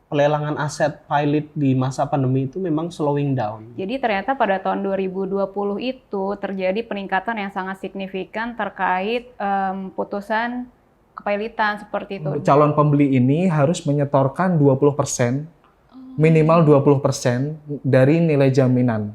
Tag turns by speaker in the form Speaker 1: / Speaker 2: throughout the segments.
Speaker 1: pelelangan aset pilot di masa pandemi itu memang slowing down.
Speaker 2: Jadi ternyata pada tahun 2020 itu terjadi peningkatan yang sangat signifikan terkait putusan kepailitan seperti itu.
Speaker 3: Calon pembeli ini harus menyetorkan 20%, minimal 20% dari nilai jaminan.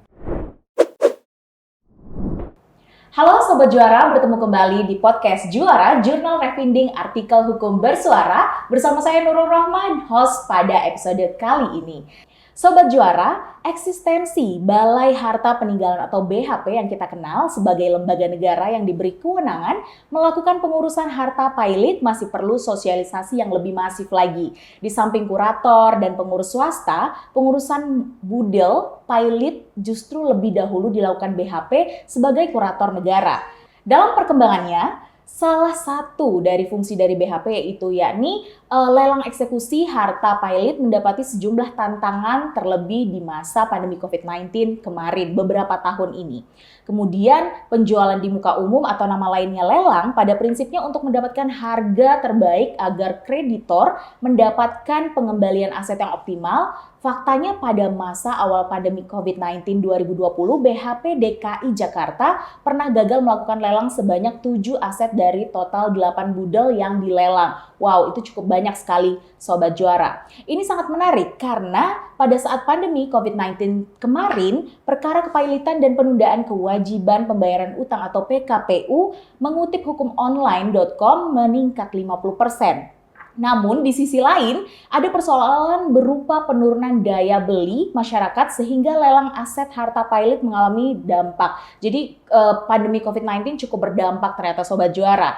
Speaker 4: Halo Sobat Juara, bertemu kembali di podcast Juara, Jurnal Refinding Artikel Hukum Bersuara bersama saya Nurul Rahman, host pada episode kali ini. Sobat Juara, eksistensi Balai Harta Peninggalan atau BHP yang kita kenal sebagai lembaga negara yang diberi kewenangan melakukan pengurusan harta pilot masih perlu sosialisasi yang lebih masif lagi. Di samping kurator dan pengurus swasta, pengurusan budel pilot justru lebih dahulu dilakukan BHP sebagai kurator negara. Dalam perkembangannya, salah satu dari fungsi dari BHP yaitu yakni lelang eksekusi harta pilot mendapati sejumlah tantangan terlebih di masa pandemi COVID-19 kemarin beberapa tahun ini. Kemudian penjualan di muka umum atau nama lainnya lelang pada prinsipnya untuk mendapatkan harga terbaik agar kreditor mendapatkan pengembalian aset yang optimal. Faktanya pada masa awal pandemi COVID-19 2020, BHP DKI Jakarta pernah gagal melakukan lelang sebanyak 7 aset dari total 8 budel yang dilelang. Wow, itu cukup banyak sekali Sobat Juara. Ini sangat menarik karena pada saat pandemi COVID-19 kemarin, perkara kepailitan dan penundaan kewajiban pembayaran utang atau PKPU mengutip hukumonline.com meningkat 50%. Namun di sisi lain ada persoalan berupa penurunan daya beli masyarakat sehingga lelang aset harta pilot mengalami dampak. Jadi pandemi COVID-19 cukup berdampak ternyata Sobat Juara.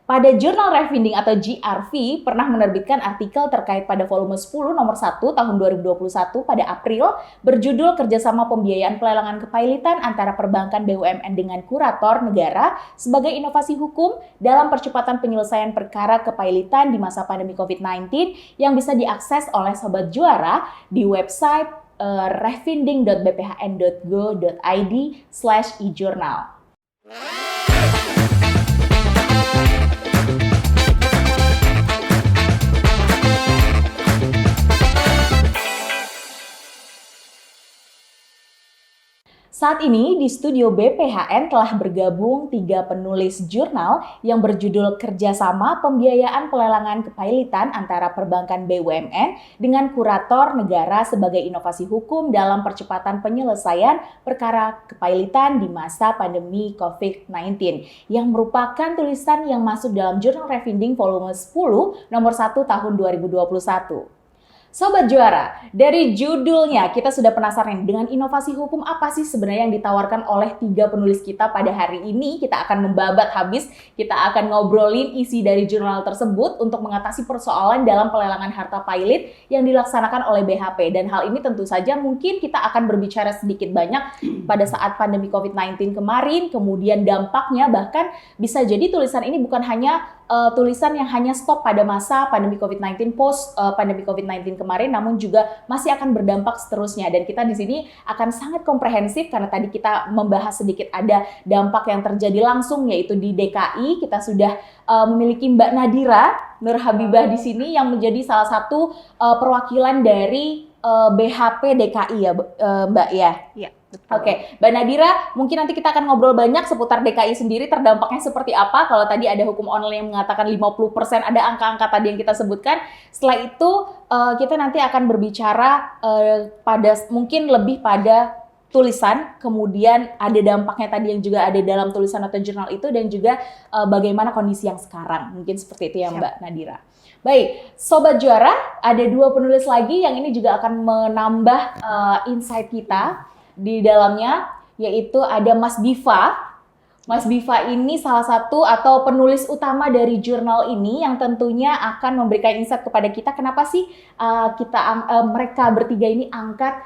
Speaker 4: Pada Jurnal Refinding atau JRV pernah menerbitkan artikel terkait pada volume 10 nomor 1 tahun 2021 pada April berjudul Kerjasama Pembiayaan Pelelangan Kepailitan antara Perbankan BUMN dengan Kurator Negara sebagai Inovasi Hukum dalam Percepatan Penyelesaian Perkara Kepailitan di masa pandemi COVID-19 yang bisa diakses oleh Sobat Juara di website refinding.bphn.go.id/e-journal. Saat ini di studio BPHN telah bergabung 3 penulis jurnal yang berjudul Kerjasama Pembiayaan Pelelangan Kepailitan antara Perbankan BUMN dengan Kurator Negara sebagai Inovasi Hukum dalam Percepatan Penyelesaian Perkara Kepailitan di masa pandemi COVID-19 yang merupakan tulisan yang masuk dalam Jurnal Refinding volume 10 nomor 1 tahun 2021. Sobat Juara, dari judulnya kita sudah penasaran dengan inovasi hukum apa sih sebenarnya yang ditawarkan oleh 3 penulis kita pada hari ini. Kita akan membabat habis, kita akan ngobrolin isi dari jurnal tersebut untuk mengatasi persoalan dalam pelelangan harta pilot yang dilaksanakan oleh BHP. Dan hal ini tentu saja mungkin kita akan berbicara sedikit banyak pada saat pandemi COVID-19 kemarin, kemudian dampaknya bahkan bisa jadi tulisan ini bukan hanya tulisan yang hanya stop pada masa pandemi COVID-19, post pandemi COVID-19 kemarin, namun juga masih akan berdampak seterusnya. Dan kita di sini akan sangat komprehensif karena tadi kita membahas sedikit ada dampak yang terjadi langsung yaitu di DKI. Kita sudah memiliki Mbak Nadira Nur Habibah di sini yang menjadi salah satu perwakilan dari BHP DKI ya Mbak ya.
Speaker 2: Iya.
Speaker 4: Oke, Mbak Nadira, mungkin nanti kita akan ngobrol banyak seputar DKI sendiri, terdampaknya seperti apa. Kalau tadi ada hukum online yang mengatakan 50%, ada angka-angka tadi yang kita sebutkan. Setelah itu, kita nanti akan berbicara pada mungkin lebih pada tulisan, kemudian ada dampaknya tadi yang juga ada dalam tulisan atau jurnal itu, dan juga bagaimana kondisi yang sekarang. Mungkin seperti itu ya Mbak Nadira. Baik, Sobat Juara, ada 2 penulis lagi yang ini juga akan menambah insight kita di dalamnya, yaitu ada Mas Biva. Mas Biva ini salah satu atau penulis utama dari jurnal ini yang tentunya akan memberikan insight kepada kita kenapa sih mereka bertiga ini angkat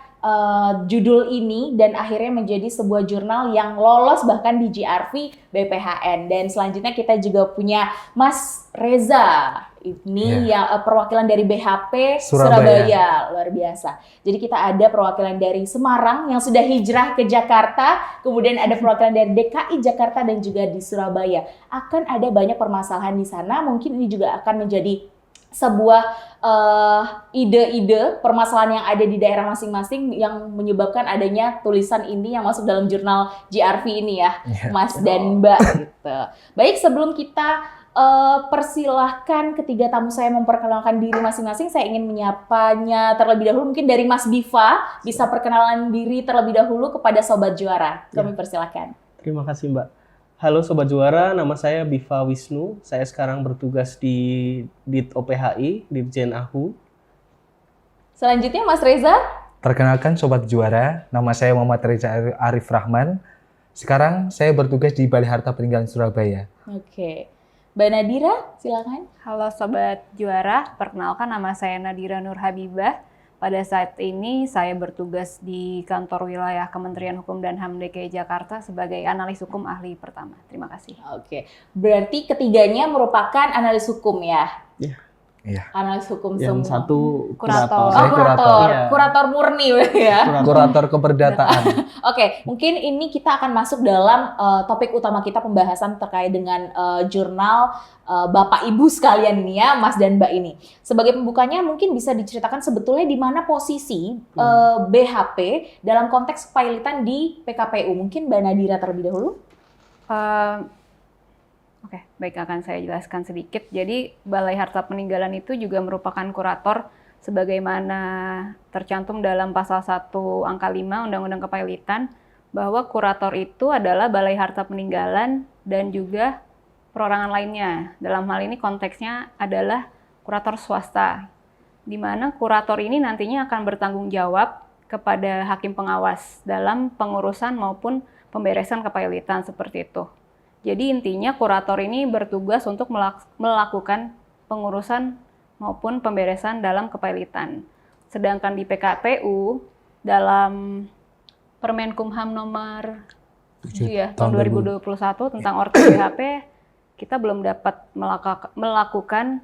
Speaker 4: judul ini dan akhirnya menjadi sebuah jurnal yang lolos bahkan di JRV BPHN. Dan selanjutnya kita juga punya Mas Reza. Ini yang perwakilan dari BHP Surabaya, luar biasa. Jadi kita ada perwakilan dari Semarang yang sudah hijrah ke Jakarta, kemudian ada perwakilan dari DKI Jakarta dan juga di Surabaya. Akan ada banyak permasalahan di sana, mungkin ini juga akan menjadi sebuah ide-ide permasalahan yang ada di daerah masing-masing yang menyebabkan adanya tulisan ini yang masuk dalam jurnal GRV ini ya, Mas dan Mbak gitu. Baik, sebelum kita persilahkan ketiga tamu saya memperkenalkan diri masing-masing, saya ingin menyapanya terlebih dahulu. Mungkin dari Mas Biva bisa perkenalan diri terlebih dahulu kepada Sobat Juara. Kami persilahkan.
Speaker 1: Terima kasih Mbak. Halo Sobat Juara, nama saya Biva Wisnu. Saya sekarang bertugas di Dit OPHI, Ditjen AHU.
Speaker 4: Selanjutnya Mas Reza.
Speaker 3: Perkenalkan Sobat Juara, nama saya Muhammad Reza Arif Rahman. Sekarang saya bertugas di Balai Harta Peninggalan Surabaya.
Speaker 4: Oke. Mbak Nadira, silakan.
Speaker 2: Halo Sobat Juara, perkenalkan nama saya Nadira Nur Habibah. Pada saat ini saya bertugas di kantor wilayah Kementerian Hukum dan HAM DKI Jakarta sebagai analis hukum ahli pertama. Terima kasih.
Speaker 4: Oke, berarti ketiganya merupakan analis hukum ya?
Speaker 3: Iya.
Speaker 4: Analis hukum
Speaker 1: Yang
Speaker 4: semua.
Speaker 1: satu
Speaker 2: Kurator.
Speaker 1: kurator.
Speaker 4: Oh, kurator.
Speaker 1: Iya.
Speaker 4: Kurator murni ya.
Speaker 3: Kurator keperdataan.
Speaker 4: Oke, mungkin ini kita akan masuk dalam topik utama kita pembahasan terkait dengan jurnal Bapak Ibu sekalian ini ya, Mas dan Mbak ini. Sebagai pembukanya mungkin bisa diceritakan sebetulnya di mana posisi BHP dalam konteks kepailitan di PKPU. Mungkin Mbak Nadira terlebih dahulu.
Speaker 2: Oke, baik, akan saya jelaskan sedikit. Jadi Balai Harta Peninggalan itu juga merupakan kurator sebagaimana tercantum dalam pasal 1 angka 5 Undang-Undang Kepailitan, bahwa kurator itu adalah Balai Harta Peninggalan dan juga perorangan lainnya. Dalam hal ini konteksnya adalah kurator swasta, di mana kurator ini nantinya akan bertanggung jawab kepada hakim pengawas dalam pengurusan maupun pemberesan kepailitan seperti itu. Jadi intinya kurator ini bertugas untuk melakukan pengurusan maupun pemberesan dalam kepailitan. Sedangkan di PKPU dalam Permenkumham nomor 7 ya, tahun 2021 tentang Orka BHP, kita belum dapat melakukan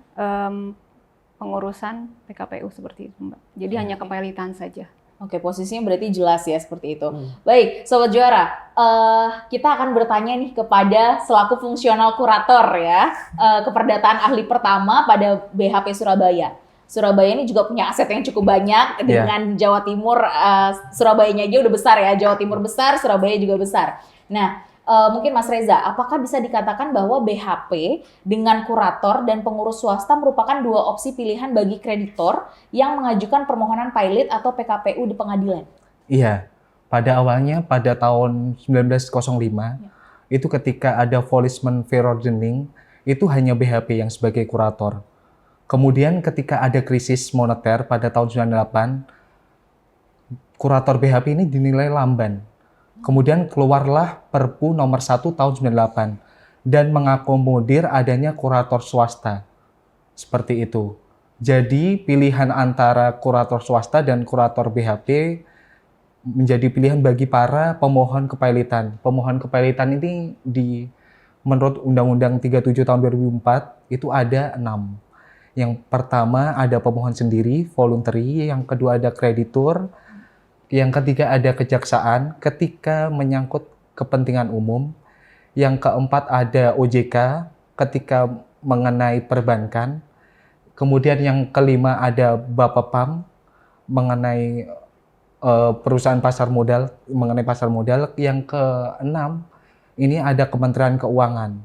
Speaker 2: pengurusan PKPU seperti itu, Mbak. Jadi hanya kepailitan saja.
Speaker 4: Oke, posisinya berarti jelas ya seperti itu. Baik, Sobat Juara, kita akan bertanya nih kepada selaku fungsional kurator ya, keperdataan ahli pertama pada BHP Surabaya. Surabaya ini juga punya aset yang cukup banyak dengan Jawa Timur, Surabayanya aja udah besar ya, Jawa Timur besar, Surabaya juga besar. Nah, mungkin Mas Reza, apakah bisa dikatakan bahwa BHP dengan kurator dan pengurus swasta merupakan dua opsi pilihan bagi kreditor yang mengajukan permohonan pilot atau PKPU di pengadilan?
Speaker 3: Iya, pada awalnya pada tahun 1905 itu ketika ada Volksman Verordening itu hanya BHP yang sebagai kurator. Kemudian ketika ada krisis moneter pada tahun 98, kurator BHP ini dinilai lamban. Kemudian keluarlah Perpu nomor 1 tahun 98 dan mengakomodir adanya kurator swasta. Seperti itu. Jadi pilihan antara kurator swasta dan kurator BHP menjadi pilihan bagi para pemohon kepailitan. Pemohon kepailitan ini menurut Undang-Undang 37 tahun 2004 itu ada 6. Yang pertama ada pemohon sendiri, voluntary, yang kedua ada kreditur, yang ketiga ada kejaksaan ketika menyangkut kepentingan umum, yang keempat ada OJK ketika mengenai perbankan, kemudian yang kelima ada Bapepam mengenai perusahaan pasar modal, mengenai pasar modal, yang keenam ini ada Kementerian Keuangan.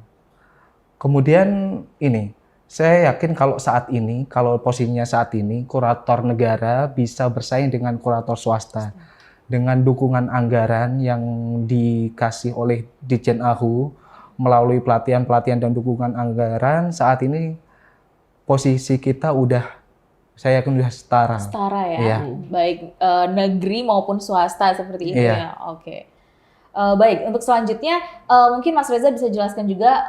Speaker 3: Kemudian ini, saya yakin kalau saat ini, kalau posisinya saat ini, kurator negara bisa bersaing dengan kurator swasta. Dengan dukungan anggaran yang dikasih oleh Ditjen AHU melalui pelatihan-pelatihan dan dukungan anggaran, saat ini posisi kita saya yakin udah setara.
Speaker 4: Setara ya?
Speaker 3: Iya.
Speaker 4: Baik negeri maupun swasta seperti itu
Speaker 3: Iya.
Speaker 4: ya? Oke. Baik, untuk selanjutnya mungkin Mas Reza bisa jelaskan juga,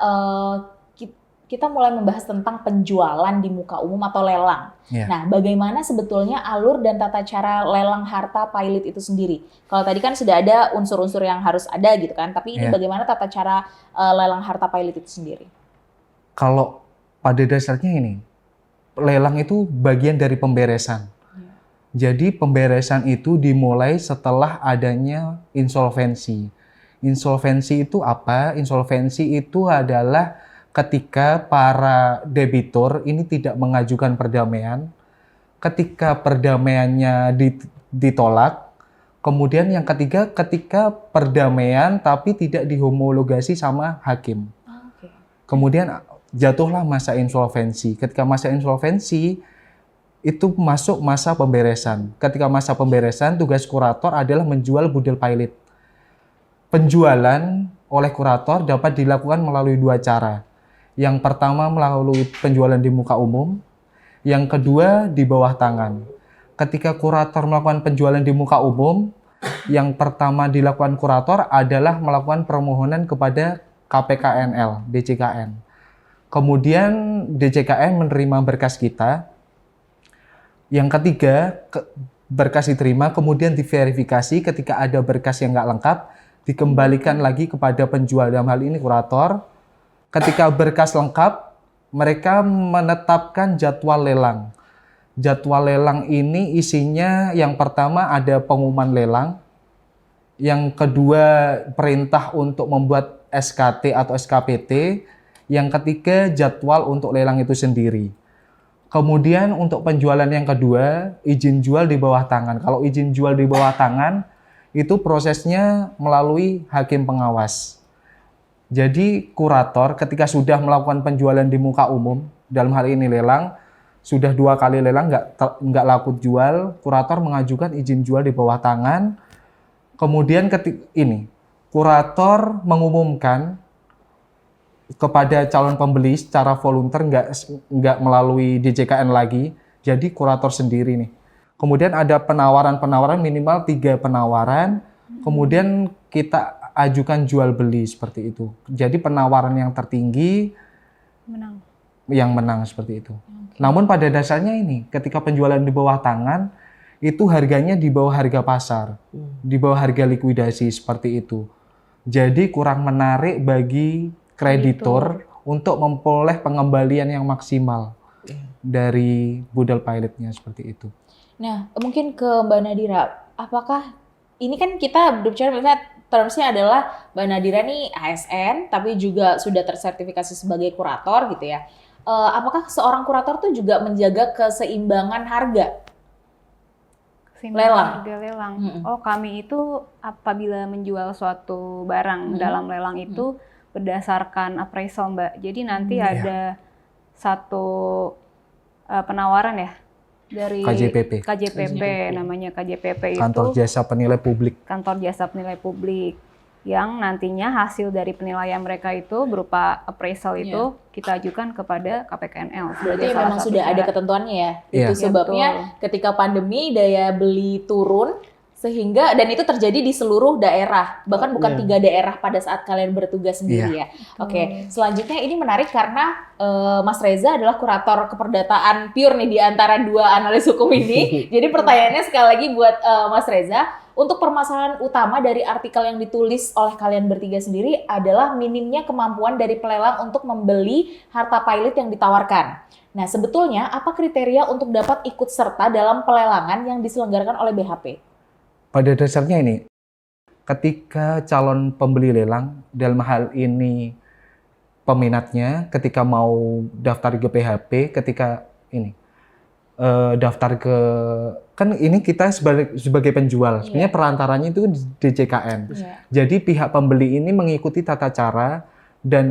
Speaker 4: kita mulai membahas tentang penjualan di muka umum atau lelang.
Speaker 3: Iya.
Speaker 4: Nah, bagaimana sebetulnya alur dan tata cara lelang harta pilot itu sendiri? Kalau tadi kan sudah ada unsur-unsur yang harus ada gitu kan, tapi ini
Speaker 3: Iya.
Speaker 4: bagaimana tata cara lelang harta pilot itu sendiri?
Speaker 3: Kalau pada dasarnya ini, lelang itu bagian dari pemberesan. Jadi pemberesan itu dimulai setelah adanya insolvensi. Insolvensi itu apa? Insolvensi itu adalah ketika para debitur ini tidak mengajukan perdamaian, ketika perdamaiannya ditolak, kemudian yang ketiga ketika perdamaian tapi tidak dihomologasi sama hakim.
Speaker 4: Oke.
Speaker 3: Kemudian jatuhlah masa insolvensi. Ketika masa insolvensi itu masuk masa pemberesan. Ketika masa pemberesan, tugas kurator adalah menjual budel pilot. Penjualan oleh kurator dapat dilakukan melalui dua cara. Yang pertama melalui penjualan di muka umum, yang kedua di bawah tangan. Ketika kurator melakukan penjualan di muka umum, yang pertama dilakukan kurator adalah melakukan permohonan kepada KPKNL, DJKN. Kemudian DJKN menerima berkas kita. Yang ketiga, berkas diterima, kemudian diverifikasi. Ketika ada berkas yang nggak lengkap, dikembalikan lagi kepada penjual, dalam hal ini kurator. Ketika berkas lengkap, mereka menetapkan jadwal lelang. Jadwal lelang ini isinya yang pertama ada pengumuman lelang, yang kedua perintah untuk membuat SKT atau SKPT, yang ketiga jadwal untuk lelang itu sendiri. Kemudian untuk penjualan yang kedua, izin jual di bawah tangan. Kalau izin jual di bawah tangan, itu prosesnya melalui hakim pengawas. Jadi kurator ketika sudah melakukan penjualan di muka umum, dalam hal ini lelang, sudah 2 kali lelang nggak laku jual, kurator mengajukan izin jual di bawah tangan. Kemudian kurator mengumumkan kepada calon pembeli secara volunteer, nggak melalui DJKN lagi, jadi kurator sendiri nih. Kemudian ada penawaran minimal 3 penawaran, kemudian kita ajukan jual beli seperti itu. Jadi penawaran yang tertinggi yang menang seperti itu. Namun pada dasarnya ini, ketika penjualan di bawah tangan, itu harganya di bawah harga pasar, di bawah harga likuidasi seperti itu. Jadi kurang menarik bagi kreditur untuk memperoleh pengembalian yang maksimal dari budel pilotnya seperti itu.
Speaker 4: Nah, mungkin ke Mbak Nadira, apakah ini kan kita berbicara misalnya termsnya adalah Mbak Nadira nih ASN, tapi juga sudah tersertifikasi sebagai kurator gitu ya. Apakah seorang kurator tuh juga menjaga keseimbangan harga? Lelang.
Speaker 2: Harga lelang. Oh, kami itu apabila menjual suatu barang dalam lelang itu berdasarkan appraisal, Mbak. Jadi nanti ada satu penawaran ya dari KJPP namanya KJPP itu
Speaker 3: Kantor Jasa Penilai Publik.
Speaker 2: Kantor Jasa Penilai Publik, yang nantinya hasil dari penilaian mereka itu berupa appraisal itu kita ajukan kepada KPKNL.
Speaker 4: Berarti memang sudah ada ketentuannya ya. Itu sebabnya ketika pandemi daya beli turun, sehingga dan itu terjadi di seluruh daerah, bahkan bukan 3 daerah pada saat kalian bertugas sendiri ya. Oke, selanjutnya ini menarik karena Mas Reza adalah kurator keperdataan pure nih di antara 2 analis hukum ini. Jadi pertanyaannya sekali lagi buat Mas Reza, untuk permasalahan utama dari artikel yang ditulis oleh kalian bertiga sendiri adalah minimnya kemampuan dari pelelang untuk membeli harta pilot yang ditawarkan. Nah, sebetulnya apa kriteria untuk dapat ikut serta dalam pelelangan yang diselenggarakan oleh BHP?
Speaker 3: Pada dasarnya ini, ketika calon pembeli lelang, dalam hal ini peminatnya, ketika mau daftar ke PHP, ketika daftar ke, kan ini kita sebagai penjual, sebenarnya perantaranya itu DJKN. Jadi pihak pembeli ini mengikuti tata cara dan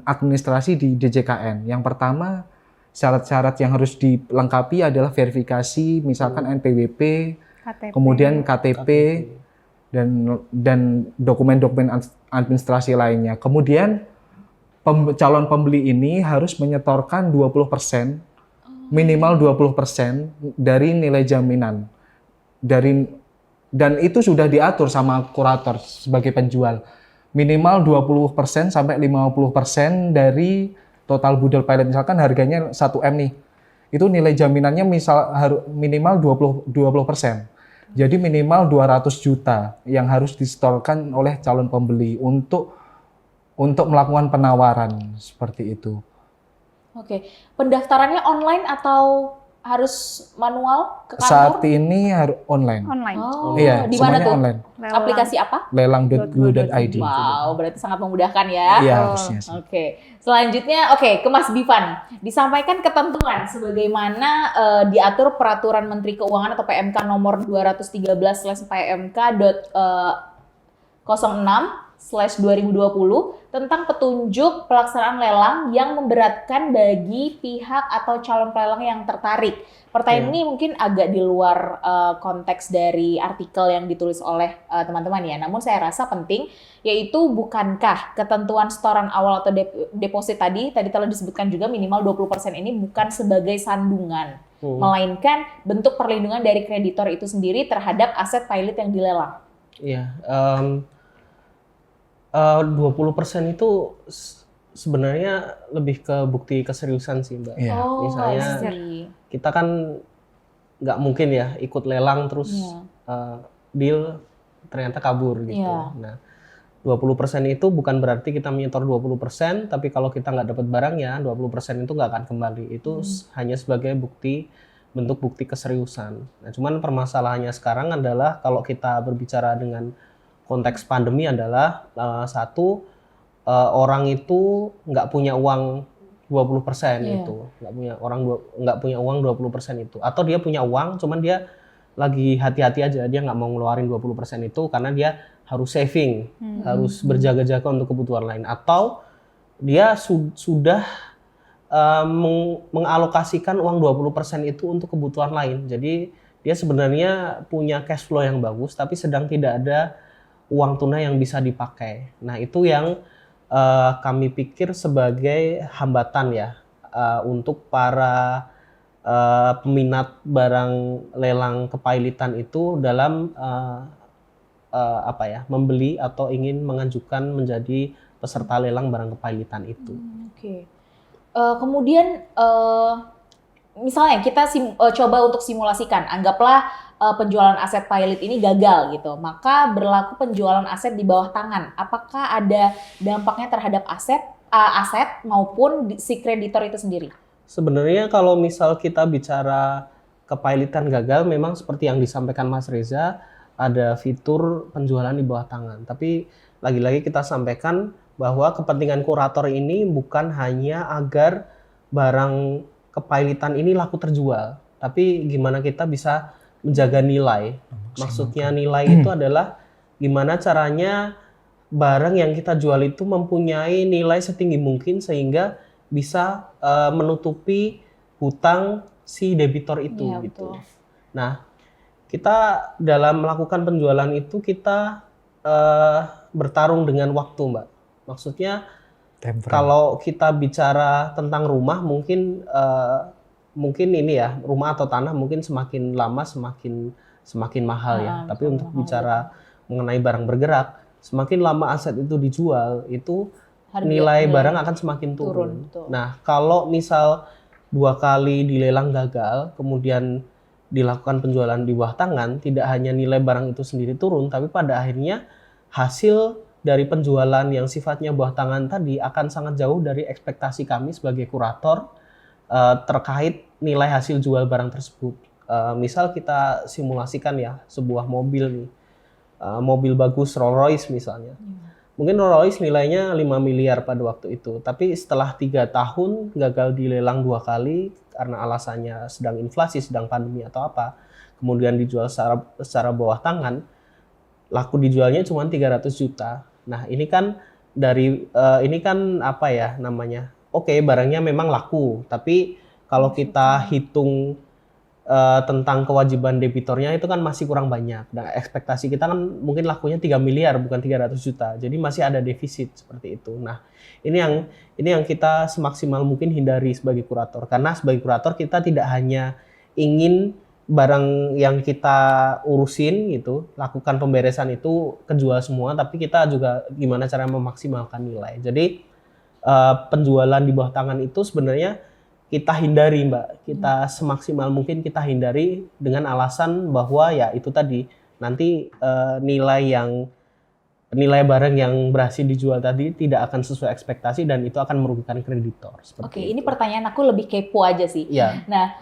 Speaker 3: administrasi di DJKN. Yang pertama, syarat-syarat yang harus dilengkapi adalah verifikasi, misalkan NPWP, kemudian KTP dan dokumen-dokumen administrasi lainnya. Kemudian calon pembeli ini harus menyetorkan 20%, minimal 20% dari nilai jaminan. Dan itu sudah diatur sama kurator sebagai penjual. Minimal 20% sampai 50% dari total budel pilot. Misalkan harganya 1M nih. Itu nilai jaminannya minimal 20%. Jadi minimal 200 juta yang harus disetorkan oleh calon pembeli untuk melakukan penawaran seperti itu.
Speaker 4: Oke, pendaftarannya online atau harus manual ke kantor?
Speaker 3: Saat ini harus online.
Speaker 2: Online.
Speaker 4: Oh,
Speaker 3: Iya,
Speaker 4: di mana
Speaker 3: semuanya
Speaker 4: tuh?
Speaker 3: online.
Speaker 2: Lelang.
Speaker 4: Aplikasi apa?
Speaker 3: Lelang.go.id.
Speaker 4: Wow, berarti sangat memudahkan ya.
Speaker 3: Iya,
Speaker 2: Oh.
Speaker 3: harusnya sih.
Speaker 4: Oke, selanjutnya ke Mas Bifan. Disampaikan ketentuan sebagaimana diatur Peraturan Menteri Keuangan atau PMK nomor 213/PMK.06/2020 tentang petunjuk pelaksanaan lelang yang memberatkan bagi pihak atau calon pelelang yang tertarik. Pertanyaan ini mungkin agak di luar konteks dari artikel yang ditulis oleh teman-teman ya. Namun saya rasa penting, yaitu bukankah ketentuan setoran awal atau deposit tadi telah disebutkan juga minimal 20% ini bukan sebagai sandungan, melainkan bentuk perlindungan dari kreditor itu sendiri terhadap aset pilot yang dilelang.
Speaker 1: Iya, 20% itu sebenarnya lebih ke bukti keseriusan sih, Mbak.
Speaker 3: Iya.
Speaker 4: Oh,
Speaker 1: Misalnya,
Speaker 4: I see.
Speaker 1: kita kan nggak mungkin ya ikut lelang terus deal ternyata kabur gitu.
Speaker 4: Iya.
Speaker 1: Nah, 20% itu bukan berarti kita menyetor 20%, tapi kalau kita nggak dapat barangnya, 20% itu nggak akan kembali. Itu hanya sebagai bentuk bukti keseriusan. Nah, cuman permasalahannya sekarang adalah kalau kita berbicara dengan konteks pandemi adalah satu, orang itu nggak punya uang 20% itu, nggak punya uang 20% itu, atau dia punya uang, cuman dia lagi hati-hati aja, dia nggak mau ngeluarin 20% itu karena dia harus saving, harus berjaga-jaga untuk kebutuhan lain, atau dia sudah mengalokasikan uang 20% itu untuk kebutuhan lain. Jadi dia sebenarnya punya cash flow yang bagus, tapi sedang tidak ada uang tunai yang bisa dipakai. Nah, itu yang kami pikir sebagai hambatan ya untuk para peminat barang lelang kepailitan itu dalam membeli atau ingin mengajukan menjadi peserta lelang barang kepailitan itu.
Speaker 4: Kemudian misalnya kita coba untuk simulasikan, anggaplah penjualan aset pilot ini gagal gitu, maka berlaku penjualan aset di bawah tangan. Apakah ada dampaknya terhadap aset maupun si kreditor itu sendiri?
Speaker 1: Sebenarnya kalau misal kita bicara kepailitan gagal, memang seperti yang disampaikan Mas Reza, ada fitur penjualan di bawah tangan. Tapi lagi-lagi kita sampaikan bahwa kepentingan kurator ini bukan hanya agar barang kepailitan ini laku terjual, tapi gimana kita bisa menjaga nilai. Maksudnya nilai itu adalah gimana caranya barang yang kita jual itu mempunyai nilai setinggi mungkin sehingga bisa menutupi hutang si debitor itu gitu.
Speaker 4: Betul.
Speaker 1: Nah, kita dalam melakukan penjualan itu kita bertarung dengan waktu, Mbak. Maksudnya kalau kita bicara tentang rumah mungkin ini ya, rumah atau tanah mungkin semakin lama semakin mahal ya. Tapi untuk bicara mengenai barang bergerak, semakin lama aset itu dijual, itu nilai barang akan semakin turun. Nah, kalau misal 2 kali dilelang gagal, kemudian dilakukan penjualan di bawah tangan, tidak hanya nilai barang itu sendiri turun, tapi pada akhirnya hasil dari penjualan yang sifatnya bawah tangan tadi akan sangat jauh dari ekspektasi kami sebagai kurator terkait nilai hasil jual barang tersebut. Misal kita simulasikan ya sebuah mobil nih, mobil bagus Rolls Royce misalnya. Mungkin Rolls Royce nilainya 5 miliar pada waktu itu, tapi setelah 3 tahun gagal dilelang 2 kali karena alasannya sedang inflasi, sedang pandemi atau apa, kemudian dijual secara bawah tangan, laku dijualnya cuma 300 juta. Nah, ini kan apa ya namanya? Oke, barangnya memang laku, tapi kalau kita hitung tentang kewajiban debitornya itu kan masih kurang banyak. Nah, ekspektasi kita kan mungkin lakunya 3 miliar bukan 300 juta. Jadi masih ada defisit seperti itu. Nah, ini yang kita semaksimal mungkin hindari sebagai kurator. Karena sebagai kurator kita tidak hanya ingin barang yang kita urusin gitu, lakukan pemberesan itu kejual semua, tapi kita juga gimana cara memaksimalkan nilai. Jadi penjualan di bawah tangan itu sebenarnya kita hindari, Mbak. Kita semaksimal mungkin kita hindari dengan alasan bahwa ya itu tadi nanti nilai yang nilai barang yang berhasil dijual tadi tidak akan sesuai ekspektasi dan itu akan merugikan kreditor.
Speaker 4: Oke, ini pertanyaan aku lebih kepo aja sih.
Speaker 1: Ya.
Speaker 4: Nah,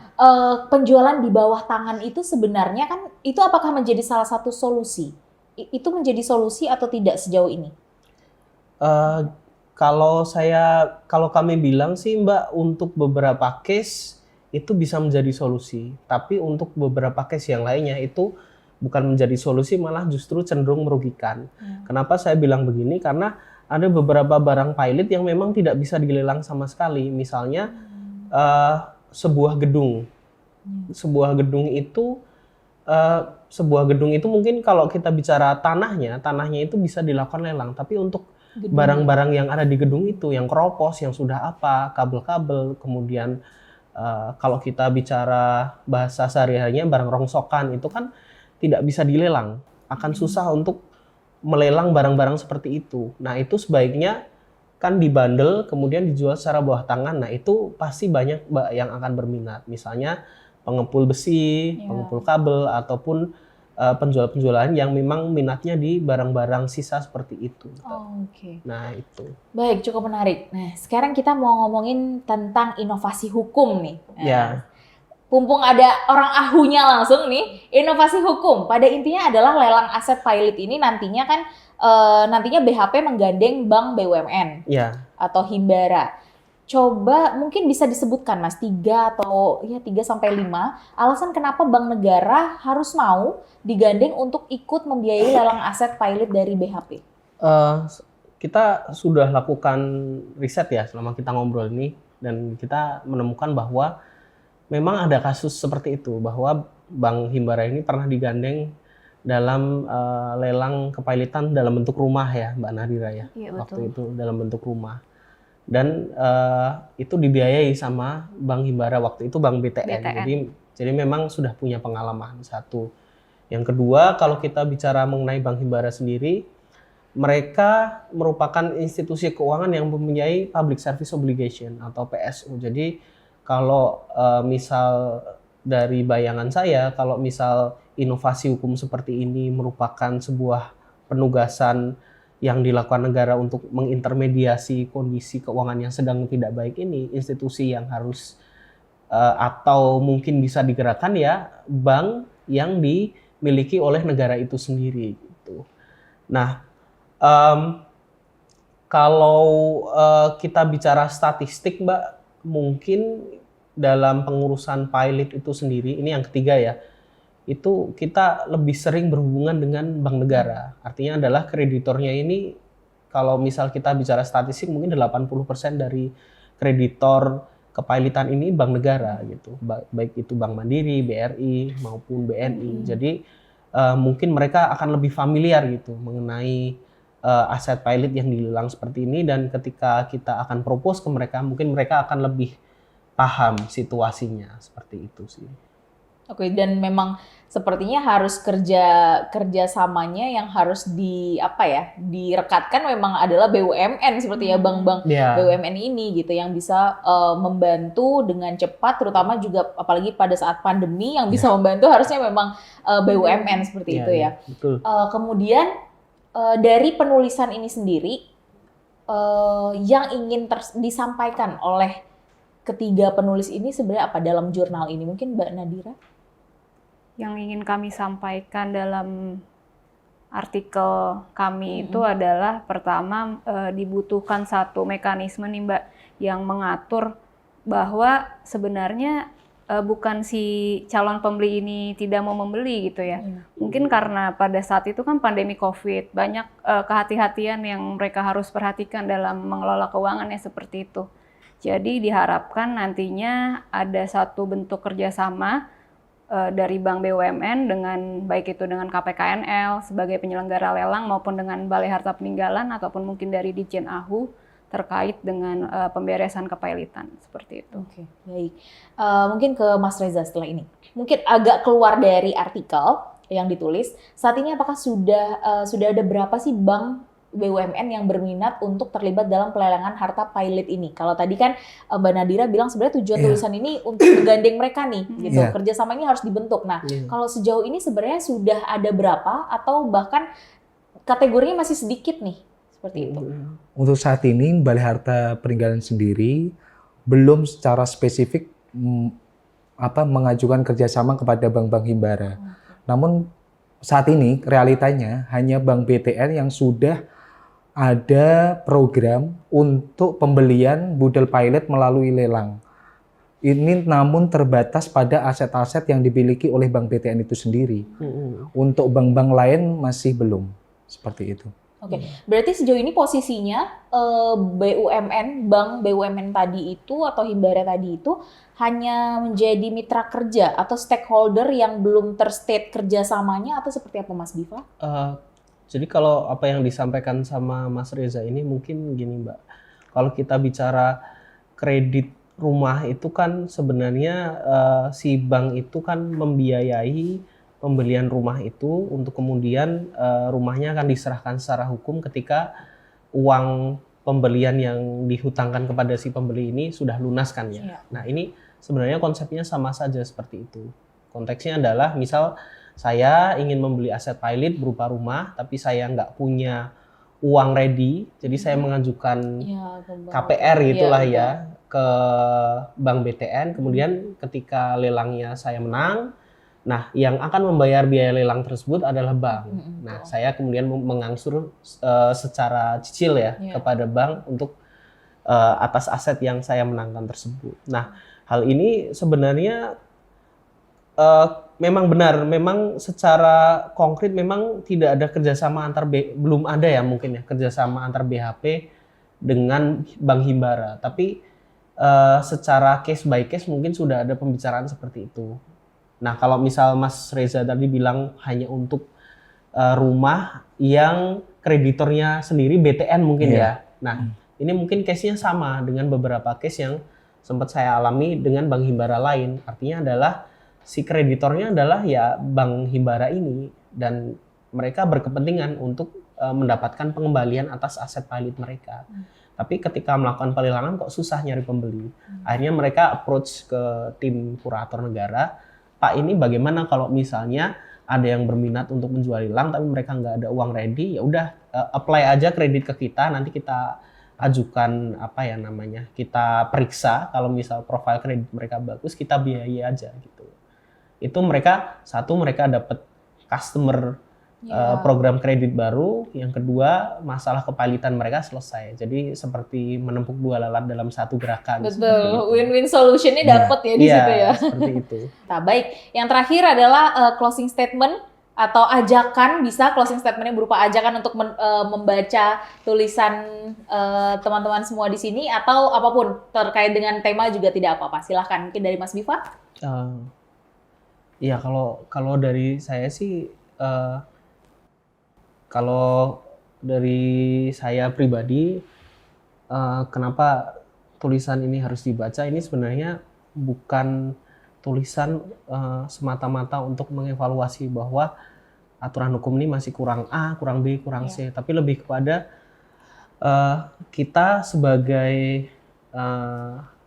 Speaker 4: penjualan di bawah tangan itu sebenarnya kan itu apakah menjadi salah satu solusi? Itu menjadi solusi atau tidak sejauh ini?
Speaker 1: Kalau kami bilang sih Mbak, untuk beberapa case itu bisa menjadi solusi, tapi untuk beberapa case yang lainnya itu bukan menjadi solusi, malah justru cenderung merugikan. Kenapa saya bilang begini? Karena ada beberapa barang pilot yang memang tidak bisa dilelang sama sekali. Misalnya sebuah gedung itu mungkin kalau kita bicara tanahnya itu bisa dilakukan lelang, tapi untuk barang-barang yang ada di gedung itu, yang keropos, yang sudah apa, kabel-kabel, kemudian kalau kita bicara bahasa sehari-harinya barang rongsokan itu kan tidak bisa dilelang, akan susah untuk melelang barang-barang seperti itu. Nah itu sebaiknya kan dibandel kemudian dijual secara bawah tangan. Nah itu pasti banyak yang akan berminat. Misalnya pengepul besi, pengepul kabel, ataupun penjual-penjualan yang memang minatnya di barang-barang sisa seperti itu.
Speaker 4: Oke.
Speaker 1: Nah itu.
Speaker 4: Baik, cukup menarik. Nah sekarang kita mau ngomongin tentang inovasi hukum nih.
Speaker 1: Ya.
Speaker 4: Mumpung ada orang ahunya langsung nih, inovasi hukum pada intinya adalah lelang aset pilot ini nantinya kan nantinya BHP menggandeng bank BUMN atau Himbara. Coba mungkin bisa disebutkan Mas 3 sampai 5 alasan kenapa bank negara harus mau digandeng untuk ikut membiayai lelang aset pilot dari BHP.
Speaker 1: Kita sudah lakukan riset ya selama kita ngobrol ini, dan kita menemukan bahwa memang ada kasus seperti itu, bahwa Bank Himbara ini pernah digandeng dalam lelang kepailitan dalam bentuk rumah ya, Mbak Nadira ya.
Speaker 2: Iya,
Speaker 1: waktu itu dalam bentuk rumah. Dan itu dibiayai sama Bank Himbara, waktu itu Bank BTN. Jadi memang sudah punya pengalaman, satu. Yang kedua, kalau kita bicara mengenai Bank Himbara sendiri, mereka merupakan institusi keuangan yang mempunyai Public Service Obligation atau PSO. Jadi kalau misal dari bayangan saya, kalau misal inovasi hukum seperti ini merupakan sebuah penugasan yang dilakukan negara untuk mengintermediasi kondisi keuangan yang sedang tidak baik ini, institusi yang harus atau mungkin bisa digerakkan ya bank yang dimiliki oleh negara itu sendiri gitu. Nah, kalau kita bicara statistik Mbak, mungkin dalam pengurusan pilot itu sendiri, ini yang ketiga ya, itu kita lebih sering berhubungan dengan bank negara. Artinya adalah kreditornya ini, kalau misal kita bicara statistik, mungkin 80% dari kreditor kepailitan ini bank negara gitu. Baik itu Bank Mandiri, BRI, maupun BNI. Jadi mungkin mereka akan lebih familiar gitu mengenai aset pilot yang dilelang seperti ini, dan ketika kita akan propose ke mereka, mungkin mereka akan lebih paham situasinya seperti itu sih.
Speaker 4: Oke, dan memang sepertinya harus kerjasamanya yang harus direkatkan memang adalah BUMN seperti ya bank-bank BUMN ini gitu yang bisa membantu dengan cepat, terutama juga apalagi pada saat pandemi yang bisa membantu harusnya memang BUMN seperti itu ya.
Speaker 1: Betul.
Speaker 4: Kemudian dari penulisan ini sendiri yang ingin disampaikan oleh ketiga penulis ini sebenarnya apa dalam jurnal ini? Mungkin Mbak Nadira?
Speaker 2: Yang ingin kami sampaikan dalam artikel kami itu adalah pertama dibutuhkan satu mekanisme nih Mbak yang mengatur bahwa sebenarnya bukan si calon pembeli ini tidak mau membeli gitu ya. Mungkin karena pada saat itu kan pandemi COVID, banyak kehati-hatian yang mereka harus perhatikan dalam mengelola keuangannya seperti itu. Jadi diharapkan nantinya ada satu bentuk kerjasama dari Bank BUMN dengan baik itu dengan KPKNL sebagai penyelenggara lelang maupun dengan Balai Harta Peninggalan ataupun mungkin dari Ditjen AHU terkait dengan pemberesan kepailitan seperti itu.
Speaker 4: Oke, baik. Mungkin ke Mas Reza setelah ini. Mungkin agak keluar dari artikel yang ditulis. Saat ini apakah sudah ada berapa sih bank BUMN yang berminat untuk terlibat dalam pelelangan harta pilot ini? Kalau tadi kan Mbak Nadira bilang sebenarnya tujuan tulisan ini untuk menggandeng mereka nih, gitu. Kerjasama ini harus dibentuk. Nah, kalau sejauh ini sebenarnya sudah ada berapa atau bahkan kategorinya masih sedikit nih, seperti itu.
Speaker 3: Untuk saat ini Balai Harta Peninggalan sendiri belum secara spesifik mengajukan kerjasama kepada bank-bank himbara. Namun saat ini realitanya hanya Bank BTN yang sudah ada program untuk pembelian budel pilot melalui lelang. Ini namun terbatas pada aset-aset yang dimiliki oleh Bank BTN itu sendiri. Untuk bank-bank lain masih belum seperti itu.
Speaker 4: Oke, berarti sejauh ini posisinya BUMN, bank BUMN tadi itu atau himbara tadi itu hanya menjadi mitra kerja atau stakeholder yang belum terstate kerjasamanya atau seperti apa Mas Diva?
Speaker 1: Jadi kalau apa yang disampaikan sama Mas Reza ini mungkin gini Mbak, kalau kita bicara kredit rumah itu kan sebenarnya si bank itu kan membiayai pembelian rumah itu untuk kemudian rumahnya akan diserahkan secara hukum ketika uang pembelian yang dihutangkan kepada si pembeli ini sudah lunas kan ya.
Speaker 4: Iya.
Speaker 1: Nah ini sebenarnya konsepnya sama saja seperti itu. Konteksnya adalah misal saya ingin membeli aset pilot berupa rumah tapi saya nggak punya uang ready, jadi saya mengajukan KPR itulah ya ke Bank BTN, kemudian ketika lelangnya saya menang, nah yang akan membayar biaya lelang tersebut adalah bank. Nah saya kemudian mengangsur secara cicil ya kepada bank untuk atas aset yang saya menangkan tersebut. Nah hal ini sebenarnya memang benar, memang secara konkret memang tidak ada kerjasama belum ada ya mungkin ya kerjasama antar BHP dengan Bank Himbara. Tapi secara case by case mungkin sudah ada pembicaraan seperti itu. Nah kalau misal Mas Reza tadi bilang hanya untuk rumah yang kreditornya sendiri BTN mungkin ya. Nah ini mungkin case-nya sama dengan beberapa case yang sempat saya alami dengan Bank Himbara lain. Artinya adalah si kreditornya adalah ya Bank Himbara ini dan mereka berkepentingan untuk mendapatkan pengembalian atas aset pilot mereka. Tapi ketika melakukan pelelangan kok susah nyari pembeli. Akhirnya mereka approach ke tim kurator negara, Pak ini bagaimana kalau misalnya ada yang berminat untuk menjual lelang tapi mereka nggak ada uang ready, ya udah apply aja kredit ke kita, nanti kita ajukan kita periksa kalau misal profil kredit mereka bagus kita biayai aja gitu. Itu mereka dapat customer program kredit baru, yang kedua masalah kepilitan mereka selesai. Jadi seperti menempuk dua lalat dalam satu gerakan.
Speaker 4: Betul, win-win solutionnya dapat ya di situ ya.
Speaker 1: Seperti itu.
Speaker 4: Nah baik, yang terakhir adalah closing statement atau ajakan, bisa closing statementnya berupa ajakan untuk membaca tulisan teman-teman semua di sini atau apapun terkait dengan tema juga tidak apa-apa. Silahkan, mungkin dari Mas Diva.
Speaker 1: Iya, kalau dari saya sih, kalau dari saya pribadi, kenapa tulisan ini harus dibaca? Ini sebenarnya bukan tulisan semata-mata untuk mengevaluasi bahwa aturan hukum ini masih kurang A, kurang B, kurang C, tapi lebih kepada kita sebagai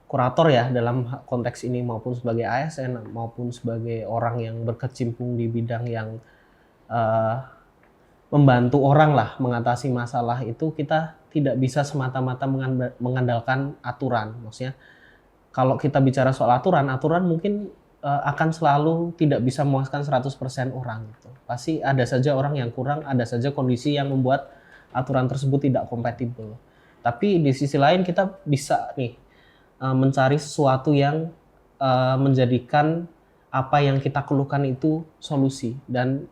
Speaker 1: kurator ya dalam konteks ini maupun sebagai ASN maupun sebagai orang yang berkecimpung di bidang yang membantu orang lah mengatasi masalah itu, kita tidak bisa semata-mata mengandalkan aturan. Maksudnya kalau kita bicara soal aturan mungkin akan selalu tidak bisa memuaskan 100% orang gitu. Pasti ada saja orang yang kurang, ada saja kondisi yang membuat aturan tersebut tidak kompatibel. Tapi di sisi lain kita bisa nih mencari sesuatu yang menjadikan apa yang kita keluhkan itu solusi. Dan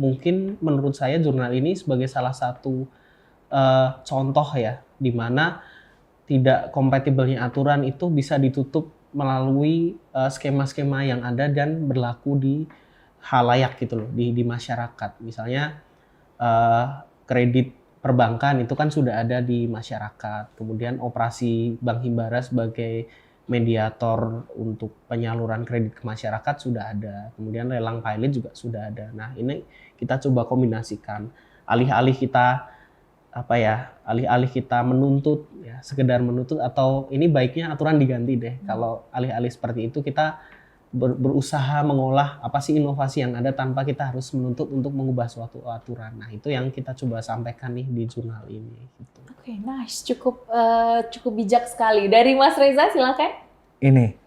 Speaker 1: mungkin menurut saya jurnal ini sebagai salah satu contoh ya, di mana tidak kompatibelnya aturan itu bisa ditutup melalui skema-skema yang ada dan berlaku di halayak gitu loh, di masyarakat. Misalnya kredit perbankan itu kan sudah ada di masyarakat. Kemudian operasi Bank Himbara sebagai mediator untuk penyaluran kredit ke masyarakat sudah ada. Kemudian lelang pilot juga sudah ada. Nah, ini kita coba kombinasikan. Alih-alih kita menuntut ya, sekedar menuntut, atau ini baiknya aturan diganti deh. Kalau alih-alih seperti itu kita berusaha mengolah apa sih inovasi yang ada tanpa kita harus menuntut untuk mengubah suatu aturan. Nah, itu yang kita coba sampaikan nih di jurnal ini. Gitu.
Speaker 4: Oke, nice, cukup bijak sekali. Dari Mas Reza, silakan.
Speaker 3: Ini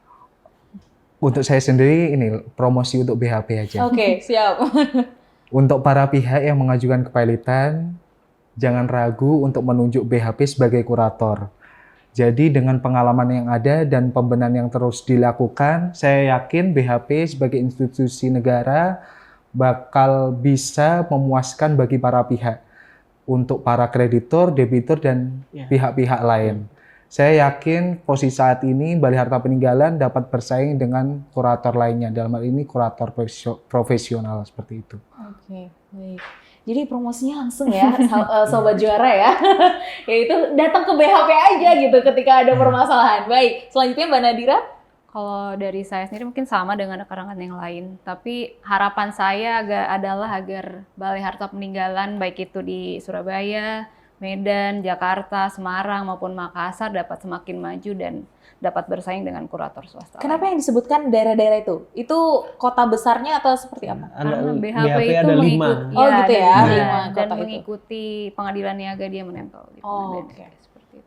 Speaker 3: untuk saya sendiri ini promosi untuk BHP aja.
Speaker 4: Oke, siap.
Speaker 3: Untuk para pihak yang mengajukan kepailitan, jangan ragu untuk menunjuk BHP sebagai kurator. Jadi dengan pengalaman yang ada dan pembenahan yang terus dilakukan, saya yakin BHP sebagai institusi negara bakal bisa memuaskan bagi para pihak, untuk para kreditur, debitur, dan pihak-pihak lain. Saya yakin posisi saat ini Balai Harta Peninggalan dapat bersaing dengan kurator lainnya, dalam hal ini kurator profesional seperti itu.
Speaker 4: Oke, baik. Jadi promosinya langsung ya, Sobat Juara ya. Yaitu datang ke BHP aja gitu ketika ada permasalahan. Baik, selanjutnya Mbak Nadira.
Speaker 2: Kalau dari saya sendiri mungkin sama dengan rekan-rekan yang lain. Tapi harapan saya adalah agar Balai Harta Peninggalan baik itu di Surabaya, Medan, Jakarta, Semarang maupun Makassar dapat semakin maju dan dapat bersaing dengan kurator swasta.
Speaker 4: Kenapa yang disebutkan daerah-daerah itu? Itu kota besarnya atau seperti apa?
Speaker 2: Karena BHP itu
Speaker 1: ada 5.
Speaker 2: mengikuti,
Speaker 4: Oh gitu ya, 5
Speaker 2: dan
Speaker 4: kota
Speaker 2: mengikuti pengadilan niaga dia menempel.
Speaker 4: Oh, oke.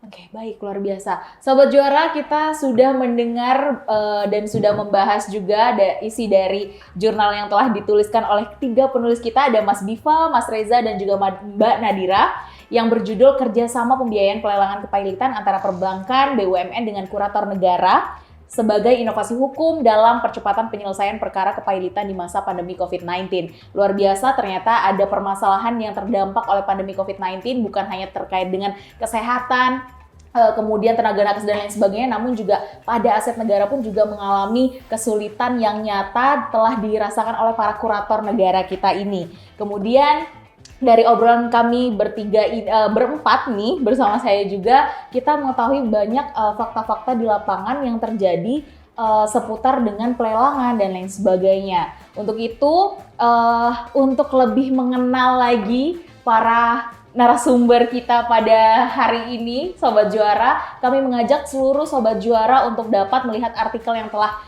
Speaker 4: Oke, baik, luar biasa. Sobat Juara, kita sudah mendengar dan sudah membahas juga isi dari jurnal yang telah dituliskan oleh 3 penulis kita. Ada Mas Diva, Mas Reza, dan juga Mbak Nadira, yang berjudul Kerjasama Pembiayaan Pelelangan Kepailitan Antara Perbankan, BUMN dengan Kurator Negara sebagai inovasi hukum dalam percepatan penyelesaian perkara kepailitan di masa pandemi COVID-19. Luar biasa, ternyata ada permasalahan yang terdampak oleh pandemi COVID-19, bukan hanya terkait dengan kesehatan, kemudian tenaga nakes dan lain sebagainya, namun juga pada aset negara pun juga mengalami kesulitan yang nyata telah dirasakan oleh para kurator negara kita ini. Kemudian dari obrolan kami berempat nih bersama saya juga, kita mengetahui banyak fakta-fakta di lapangan yang terjadi seputar dengan pelelangan dan lain sebagainya. Untuk itu, untuk lebih mengenal lagi para narasumber kita pada hari ini, Sobat Juara, kami mengajak seluruh Sobat Juara untuk dapat melihat artikel yang telah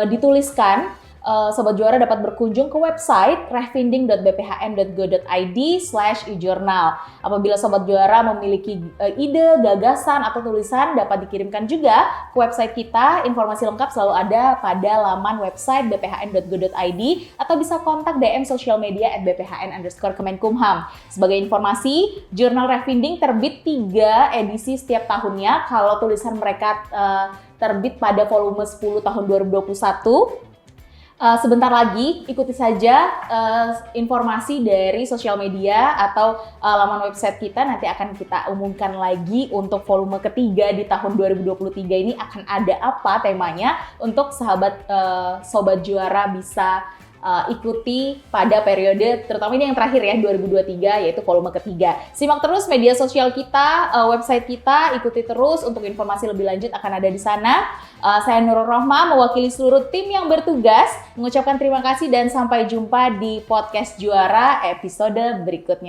Speaker 4: dituliskan. Sobat Juara dapat berkunjung ke website refinding.bphn.go.id/e-journal. Apabila Sobat Juara memiliki ide, gagasan, atau tulisan, dapat dikirimkan juga ke website kita. Informasi lengkap selalu ada pada laman website bphn.go.id atau bisa kontak DM sosial media @bphn_kemenkumham. Sebagai informasi, jurnal Refinding terbit 3 edisi setiap tahunnya. Kalau tulisan mereka terbit pada volume 10 tahun 2021. Sebentar lagi ikuti saja informasi dari sosial media atau laman website kita, nanti akan kita umumkan lagi untuk volume ketiga di tahun 2023 ini akan ada apa temanya untuk Sobat Juara bisa ikuti pada periode, terutama ini yang terakhir ya, 2023, yaitu volume ketiga. Simak terus media sosial kita, website kita, ikuti terus untuk informasi lebih lanjut akan ada di sana. Saya Nurul Rohma mewakili seluruh tim yang bertugas mengucapkan terima kasih dan sampai jumpa di podcast Juara episode berikutnya.